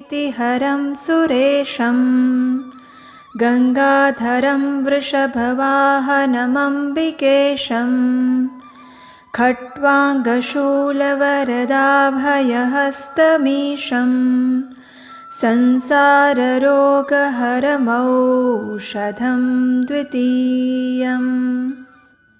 कीर्तिहरं सुरेशं गंगाधरं वृषभवाहनमम्बिकेशं खट्वाङ्गशूलवरदाभयहस्तमीशं संसाररोगहरमौषधं द्वितीयम्।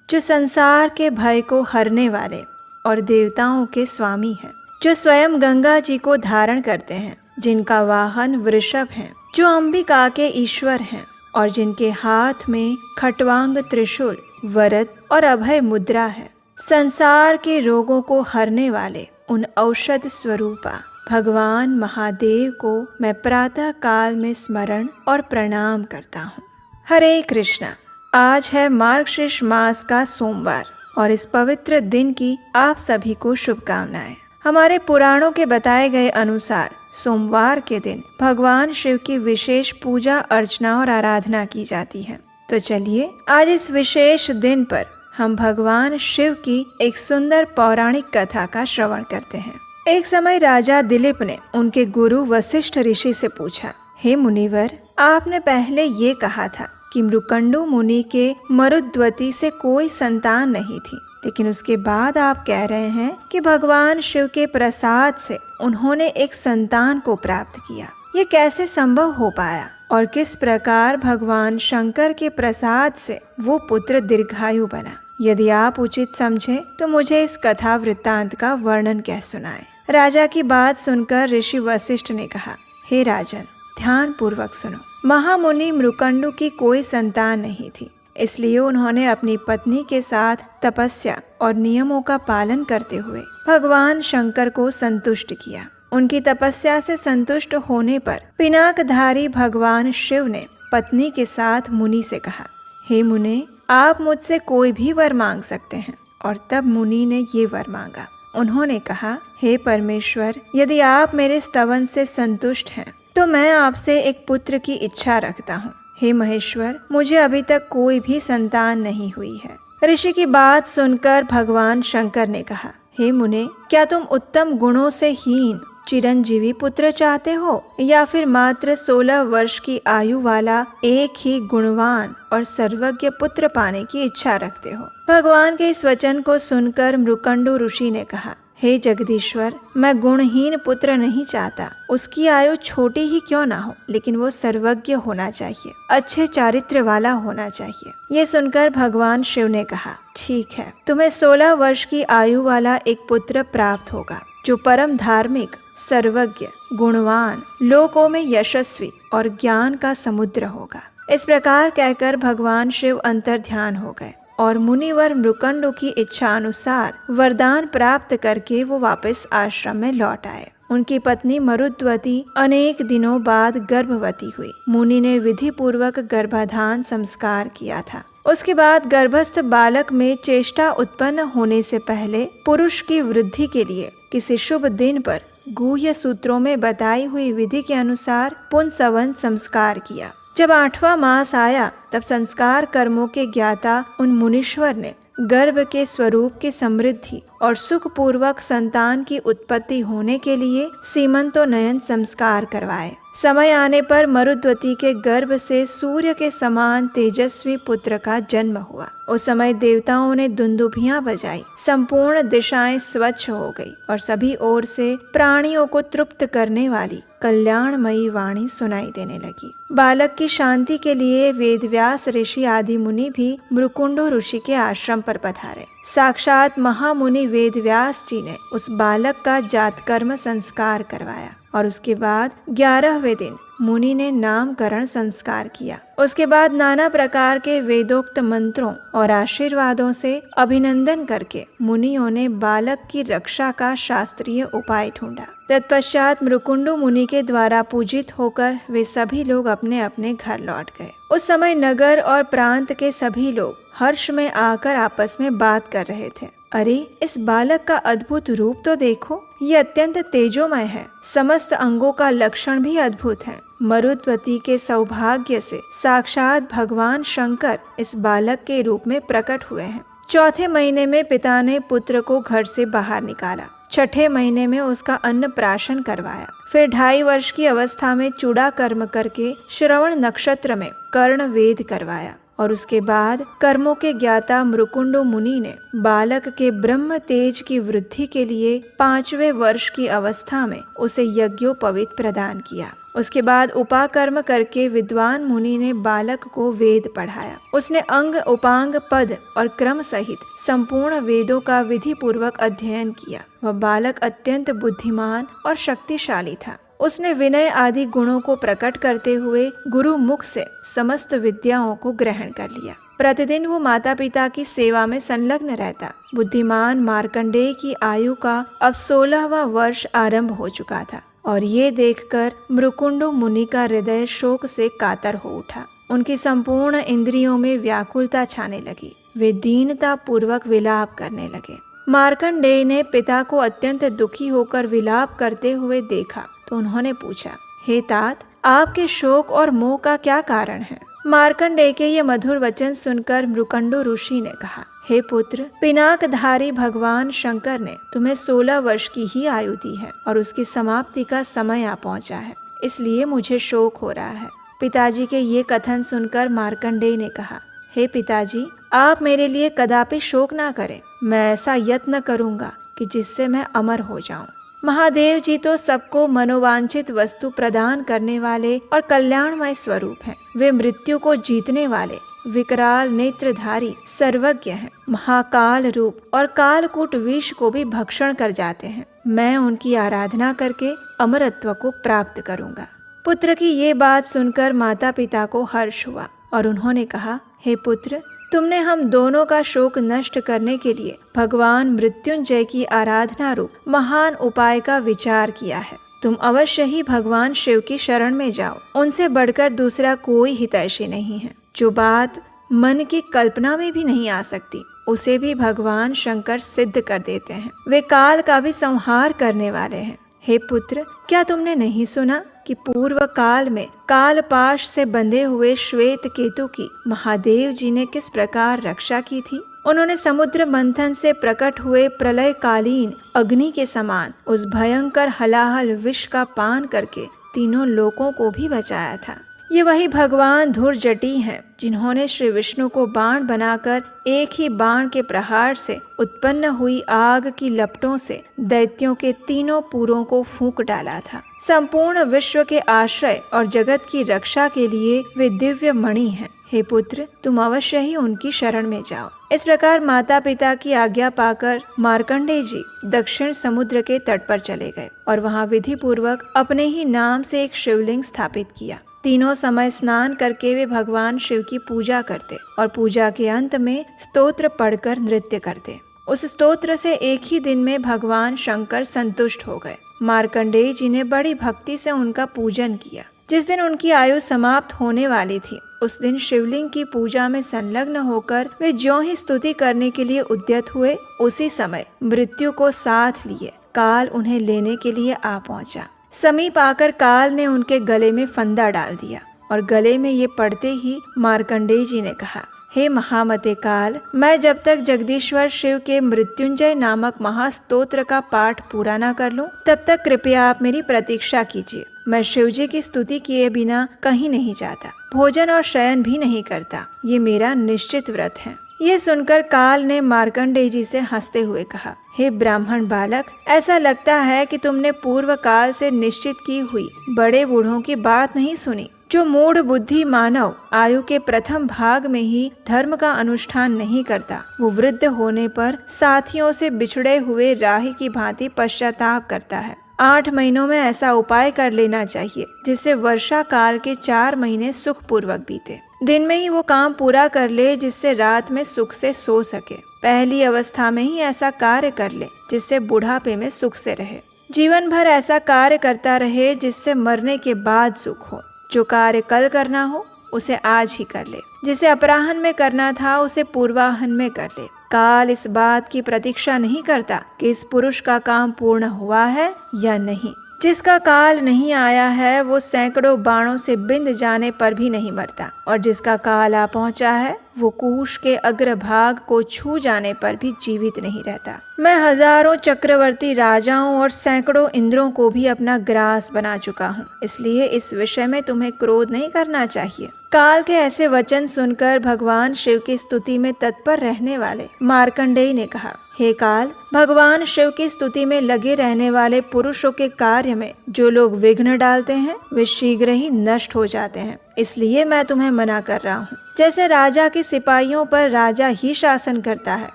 जो संसार के भय को हरने वाले और देवताओं के स्वामी हैं, जो स्वयं गंगा जी को धारण करते हैं, जिनका वाहन वृषभ है, जो अंबिका के ईश्वर हैं और जिनके हाथ में खट्वांग त्रिशूल, वरद और अभय मुद्रा है। संसार के रोगों को हरने वाले उन औषध स्वरूपा भगवान महादेव को मैं प्रातः काल में स्मरण और प्रणाम करता हूँ। हरे कृष्णा। आज है मार्गशीर्ष मास का सोमवार और इस पवित्र दिन की आप सभी को शुभकामनाएं। हमारे पुराणों के बताए गए अनुसार सोमवार के दिन भगवान शिव की विशेष पूजा अर्चना और आराधना की जाती है। तो चलिए आज इस विशेष दिन पर हम भगवान शिव की एक सुंदर पौराणिक कथा का श्रवण करते हैं। एक समय राजा दिलीप ने उनके गुरु वशिष्ठ ऋषि से पूछा, हे मुनिवर, आपने पहले ये कहा था कि मृकंडु मुनि के मरुद्वती से कोई संतान नहीं थी, लेकिन उसके बाद आप कह रहे हैं कि भगवान शिव के प्रसाद से उन्होंने एक संतान को प्राप्त किया। ये कैसे संभव हो पाया और किस प्रकार भगवान शंकर के प्रसाद से वो पुत्र दीर्घायु बना? यदि आप उचित समझे तो मुझे इस कथा वृत्तांत का वर्णन कह सुनाएं। राजा की बात सुनकर ऋषि वशिष्ठ ने कहा, हे राजन, ध्यान पूर्वक सुनो। महामुनि मृकंडु की कोई संतान नहीं थी, इसलिए उन्होंने अपनी पत्नी के साथ तपस्या और नियमों का पालन करते हुए भगवान शंकर को संतुष्ट किया। उनकी तपस्या से संतुष्ट होने पर पिनाकधारी भगवान शिव ने पत्नी के साथ मुनि से कहा, हे मुने, आप मुझसे कोई भी वर मांग सकते हैं। और तब मुनि ने ये वर मांगा। उन्होंने कहा, हे परमेश्वर, यदि आप मेरे स्तवन से संतुष्ट हैं तो मैं आपसे एक पुत्र की इच्छा रखता हूँ। हे महेश्वर, मुझे अभी तक कोई भी संतान नहीं हुई है। ऋषि की बात सुनकर भगवान शंकर ने कहा, हे मुने, क्या तुम उत्तम गुणों से हीन चिरंजीवी पुत्र चाहते हो या फिर मात्र 16 वर्ष की आयु वाला एक ही गुणवान और सर्वज्ञ पुत्र पाने की इच्छा रखते हो? भगवान के इस वचन को सुनकर मृकंडु ऋषि ने कहा, हे जगदीश्वर, मैं गुणहीन पुत्र नहीं चाहता। उसकी आयु छोटी ही क्यों ना हो, लेकिन वो सर्वज्ञ होना चाहिए, अच्छे चारित्र वाला होना चाहिए। ये सुनकर भगवान शिव ने कहा, ठीक है, तुम्हें 16 वर्ष की आयु वाला एक पुत्र प्राप्त होगा, जो परम धार्मिक, सर्वज्ञ, गुणवान, लोकों में यशस्वी और ज्ञान का समुद्र होगा। इस प्रकार कहकर भगवान शिव अंतर्ध्यान हो गए और मुनिवर मृकंडु की इच्छा अनुसार वरदान प्राप्त करके वो वापस आश्रम में लौट आए। उनकी पत्नी मरुद्वती अनेक दिनों बाद गर्भवती हुई। मुनि ने विधि पूर्वक गर्भाधान संस्कार किया था। उसके बाद गर्भस्थ बालक में चेष्टा उत्पन्न होने से पहले पुरुष की वृद्धि के लिए किसी शुभ दिन पर गुह्य सूत्रों में बताई हुई विधि के अनुसार पुंसवन संस्कार किया। जब 8वां मास आया तब संस्कार कर्मों के ज्ञाता उन मुनीश्वर ने गर्भ के स्वरूप की समृद्धि और सुख पूर्वक संतान की उत्पत्ति होने के लिए सीमंतोन्नयन संस्कार करवाए। समय आने पर मरुद्वती के गर्भ से सूर्य के समान तेजस्वी पुत्र का जन्म हुआ। उस समय देवताओं ने दुंदुभियां बजाई, संपूर्ण दिशाएं स्वच्छ हो गई और सभी ओर से प्राणियों को तृप्त करने वाली कल्याणमयी वाणी सुनाई देने लगी। बालक की शांति के लिए वेदव्यास ऋषि आदि मुनि भी मृकुंडु ऋषि के आश्रम पर पधारे। साक्षात महामुनि वेदव्यास जी ने उस बालक का जातकर्म संस्कार करवाया और उसके बाद 11वें दिन मुनि ने नामकरण संस्कार किया। उसके बाद नाना प्रकार के वेदोक्त मंत्रों और आशीर्वादों से अभिनंदन करके मुनियों ने बालक की रक्षा का शास्त्रीय उपाय ढूंढा। तत्पश्चात मृकुंडु मुनि के द्वारा पूजित होकर वे सभी लोग अपने अपने घर लौट गए। उस समय नगर और प्रांत के सभी लोग हर्ष में आकर आपस में बात कर रहे थे, अरे इस बालक का अद्भुत रूप तो देखो, ये अत्यंत तेजोमय है, समस्त अंगों का लक्षण भी अद्भुत है। मरुद्वती के सौभाग्य से साक्षात भगवान शंकर इस बालक के रूप में प्रकट हुए हैं। 4थे महीने में पिता ने पुत्र को घर से बाहर निकाला। छठे महीने में उसका अन्नप्राशन करवाया। फिर 2.5 वर्ष की अवस्था में चूड़ा कर्म करके श्रवण नक्षत्र में कर्ण वेद करवाया। और उसके बाद कर्मों के ज्ञाता मृकुंडो मुनि ने बालक के ब्रह्म तेज की वृद्धि के लिए 5वें वर्ष की अवस्था में उसे यज्ञोपवीत प्रदान किया। उसके बाद उपाकर्म करके विद्वान मुनि ने बालक को वेद पढ़ाया। उसने अंग उपांग पद और क्रम सहित संपूर्ण वेदों का विधि पूर्वक अध्ययन किया। वह बालक अत्यंत बुद्धिमान और शक्तिशाली था। उसने विनय आदि गुणों को प्रकट करते हुए गुरु मुख से समस्त विद्याओं को ग्रहण कर लिया। प्रतिदिन वो माता पिता की सेवा में संलग्न रहता। बुद्धिमान मार्कंडेय की आयु का अब 16वां वर्ष आरंभ हो चुका था और ये देखकर मृकुंडो मुनि का हृदय शोक से कातर हो उठा। उनकी संपूर्ण इंद्रियों में व्याकुलता छाने लगी। वे दीनता पूर्वक विलाप करने लगे। मार्कंडेय ने पिता को अत्यंत दुखी होकर विलाप करते हुए देखा तो उन्होंने पूछा, हे तात, आपके शोक और मोह का क्या कारण है? मार्कंडेय के ये मधुर वचन सुनकर मृकुंडो ऋषि ने कहा, हे पुत्र, पिनाकधारी भगवान शंकर ने तुम्हें 16 वर्ष की ही आयु दी है और उसकी समाप्ति का समय आ पहुंचा है, इसलिए मुझे शोक हो रहा है। पिताजी के ये कथन सुनकर मार्कंडेय ने कहा, हे पिताजी, आप मेरे लिए कदापि शोक ना करें। मैं ऐसा यत्न करूंगा कि जिससे मैं अमर हो जाऊं। महादेव जी तो सबको मनोवांछित वस्तु प्रदान करने वाले और कल्याणमय स्वरूप हैं। वे मृत्यु को जीतने वाले, विकराल नेत्रधारी, सर्वज्ञ हैं। महाकाल रूप और कालकूट विष को भी भक्षण कर जाते हैं। मैं उनकी आराधना करके अमरत्व को प्राप्त करूंगा। पुत्र की ये बात सुनकर माता पिता को हर्ष हुआ और उन्होंने कहा, हे पुत्र, तुमने हम दोनों का शोक नष्ट करने के लिए भगवान मृत्युंजय की आराधना रूप महान उपाय का विचार किया है। तुम अवश्य ही भगवान शिव की शरण में जाओ। उनसे बढ़कर दूसरा कोई हितैषी नहीं है। जो बात मन की कल्पना में भी नहीं आ सकती, उसे भी भगवान शंकर सिद्ध कर देते हैं। वे काल का भी संहार करने वाले हैं। हे पुत्र, क्या तुमने नहीं सुना कि पूर्व काल में कालपाश से बंधे हुए श्वेत केतु की महादेव जी ने किस प्रकार रक्षा की थी? उन्होंने समुद्र मंथन से प्रकट हुए प्रलय कालीन अग्नि के समान उस भयंकर हलाहल विष का पान करके तीनों लोकों को भी बचाया था। ये वही भगवान धुर्जटी हैं जिन्होंने श्री विष्णु को बाण बनाकर एक ही बाण के प्रहार से उत्पन्न हुई आग की लपटों से दैत्यों के तीनों पुरों को फूंक डाला था। संपूर्ण विश्व के आश्रय और जगत की रक्षा के लिए वे दिव्य मणि हैं। हे पुत्र, तुम अवश्य ही उनकी शरण में जाओ। इस प्रकार माता पिता की आज्ञा पाकर मार्कंडेय जी दक्षिण समुद्र के तट पर चले गए और वहां विधि पूर्वक अपने ही नाम से एक शिवलिंग स्थापित किया। तीनों समय स्नान करके वे भगवान शिव की पूजा करते और पूजा के अंत में स्तोत्र पढ़कर नृत्य करते। उस स्तोत्र से एक ही दिन में भगवान शंकर संतुष्ट हो गए। मार्कंडेय जी ने बड़ी भक्ति से उनका पूजन किया। जिस दिन उनकी आयु समाप्त होने वाली थी, उस दिन शिवलिंग की पूजा में संलग्न होकर वे ज्यों ही स्तुति करने के लिए उद्यत हुए, उसी समय मृत्यु को साथ लिए काल उन्हें लेने के लिए आ पहुंचा। समीप आकर काल ने उनके गले में फंदा डाल दिया और गले में ये पड़ते ही मार्कंडेय जी ने कहा, हे महामते काल, मैं जब तक जगदीश्वर शिव के मृत्युंजय नामक महास्तोत्र का पाठ पूरा न कर लूं, तब तक कृपया आप मेरी प्रतीक्षा कीजिए। मैं शिव जी की स्तुति किए बिना कहीं नहीं जाता, भोजन और शयन भी नहीं करता। ये मेरा निश्चित व्रत है। ये सुनकर काल ने मार्कंडेय जी से हंसते हुए कहा, हे ब्राह्मण बालक, ऐसा लगता है कि तुमने पूर्व काल से निश्चित की हुई बड़े बूढ़ों की बात नहीं सुनी। जो मूढ़ बुद्धि मानव आयु के प्रथम भाग में ही धर्म का अनुष्ठान नहीं करता, वो वृद्ध होने पर साथियों से बिछड़े हुए राही की भांति पश्चाताप करता है। 8 महीनों में ऐसा उपाय कर लेना चाहिए जिससे वर्षा काल के 4 महीने सुख पूर्वक बीते। दिन में ही वो काम पूरा कर ले जिससे रात में सुख से सो सके। पहली अवस्था में ही ऐसा कार्य कर ले जिससे बुढ़ापे में सुख से रहे। जीवन भर ऐसा कार्य करता रहे जिससे मरने के बाद सुख हो। जो कार्य कल करना हो उसे आज ही कर ले, जिसे अपराह्न में करना था उसे पूर्वाह्न में कर ले। काल इस बात की प्रतीक्षा नहीं करता कि इस पुरुष का काम पूर्ण हुआ है या नहीं। जिसका काल नहीं आया है वो सैकड़ों बाणों से बिंद जाने पर भी नहीं मरता और जिसका काल आ पहुंचा है वो कुश के अग्रभाग को छू जाने पर भी जीवित नहीं रहता। मैं हजारों चक्रवर्ती राजाओं और सैकड़ों इंद्रों को भी अपना ग्रास बना चुका हूँ, इसलिए इस विषय में तुम्हें क्रोध नहीं करना चाहिए। काल के ऐसे वचन सुनकर भगवान शिव की स्तुति में तत्पर रहने वाले मार्कंडेय ने कहा, हे काल, भगवान शिव की स्तुति में लगे रहने वाले पुरुषों के कार्य में जो लोग विघ्न डालते हैं वे शीघ्र ही नष्ट हो जाते हैं, इसलिए मैं तुम्हें मना कर रहा हूँ। जैसे राजा के सिपाहियों पर राजा ही शासन करता है,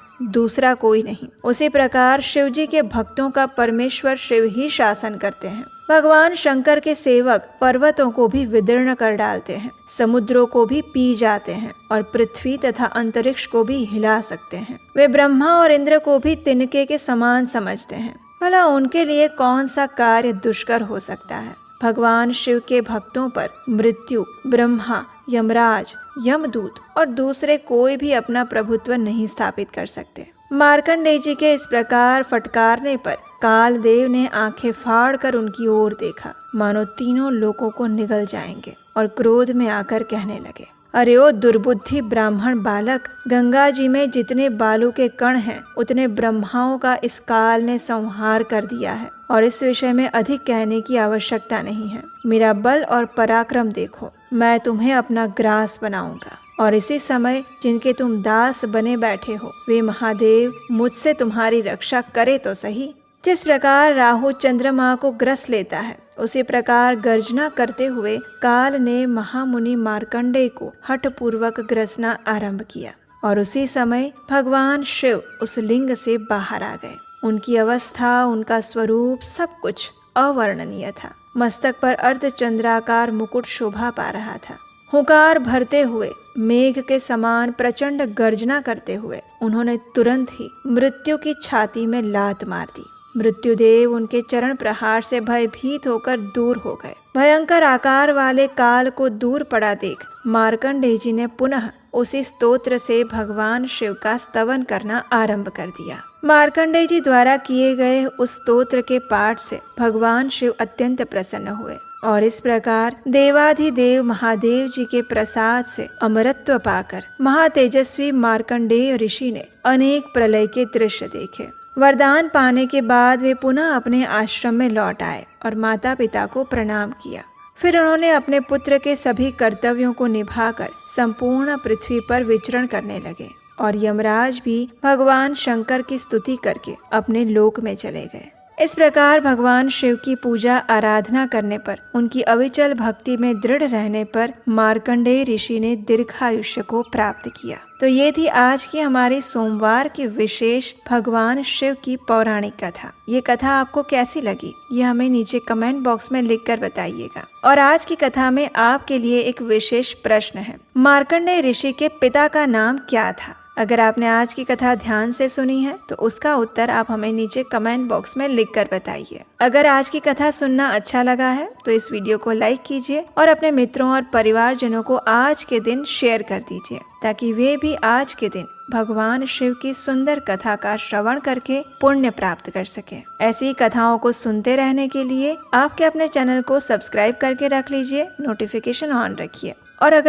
दूसरा कोई नहीं, उसी प्रकार शिव जी के भक्तों का परमेश्वर शिव ही शासन करते हैं। भगवान शंकर के सेवक पर्वतों को भी विदीर्ण कर डालते हैं, समुद्रों को भी पी जाते हैं और पृथ्वी तथा अंतरिक्ष को भी हिला सकते हैं। वे ब्रह्मा और इंद्र को भी तिनके के समान समझते हैं। भला उनके लिए कौन सा कार्य दुष्कर हो सकता है। भगवान शिव के भक्तों पर मृत्यु, ब्रह्मा, यमराज, यमदूत और दूसरे कोई भी अपना प्रभुत्व नहीं स्थापित कर सकते। मार्कंडेय जी के इस प्रकार फटकारने पर काल देव ने आंखें फाड़कर उनकी ओर देखा, मानो तीनों लोगों को निगल जाएंगे, और क्रोध में आकर कहने लगे, अरे ओ दुर्बुद्धि ब्राह्मण बालक, गंगा जी में जितने बालू के कण हैं उतने ब्रह्माओं का इस काल ने संहार कर दिया है, और इस विषय में अधिक कहने की आवश्यकता नहीं है। मेरा बल और पराक्रम देखो, मैं तुम्हें अपना ग्रास बनाऊंगा। और इसी समय जिनके तुम दास बने बैठे हो वे महादेव मुझसे तुम्हारी रक्षा करे तो सही। जिस प्रकार राहु चंद्रमा को ग्रस लेता है, उसी प्रकार गर्जना करते हुए काल ने महामुनि मार्कंडेय को हठपूर्वक ग्रसना आरंभ किया, और उसी समय भगवान शिव उस लिंग से बाहर आ गए। उनकी अवस्था, उनका स्वरूप सब कुछ अवर्णनीय था। मस्तक पर अर्धचंद्राकार मुकुट शोभा पा रहा था। हुंकार भरते हुए मेघ के समान प्रचंड गर्जना करते हुए उन्होंने तुरंत ही मृत्यु की छाती में लात मार दी। मृत्युदेव उनके चरण प्रहार से भयभीत होकर दूर हो गए। भयंकर आकार वाले काल को दूर पड़ा देख मार्कंडेय जी ने पुनः उसी स्तोत्र से भगवान शिव का स्तवन करना आरंभ कर दिया। मार्कंडेय जी द्वारा किए गए उस स्तोत्र के पाठ से भगवान शिव अत्यंत प्रसन्न हुए, और इस प्रकार देवाधिदेव महादेव जी के प्रसाद से अमरत्व पाकर महातेजस्वी मार्कंडेय ऋषि ने अनेक प्रलय के दृश्य देखे। वरदान पाने के बाद वे पुनः अपने आश्रम में लौट आए और माता पिता को प्रणाम किया। फिर उन्होंने अपने पुत्र के सभी कर्तव्यों को निभाकर संपूर्ण पृथ्वी पर विचरण करने लगे, और यमराज भी भगवान शंकर की स्तुति करके अपने लोक में चले गए। इस प्रकार भगवान शिव की पूजा आराधना करने पर, उनकी अविचल भक्ति में दृढ़ रहने पर मार्कंडेय ऋषि ने दीर्घायुष्य को प्राप्त किया। तो ये थी आज की हमारी सोमवार की विशेष भगवान शिव की पौराणिक कथा। ये कथा आपको कैसी लगी ये हमें नीचे कमेंट बॉक्स में लिखकर बताइएगा। और आज की कथा में आपके लिए एक विशेष प्रश्न है, मार्कंडेय ऋषि के पिता का नाम क्या था? अगर आपने आज की कथा ध्यान से सुनी है तो उसका उत्तर आप हमें नीचे कमेंट बॉक्स में लिखकर बताइए। अगर आज की कथा सुनना अच्छा लगा है तो इस वीडियो को लाइक कीजिए और अपने मित्रों और परिवारजनों को आज के दिन शेयर कर दीजिए, ताकि वे भी आज के दिन भगवान शिव की सुंदर कथा का श्रवण करके पुण्य प्राप्त कर सके। ऐसी कथाओं को सुनते रहने के लिए आपके अपने चैनल को सब्सक्राइब करके रख लीजिए, नोटिफिकेशन ऑन रखिए। और अगर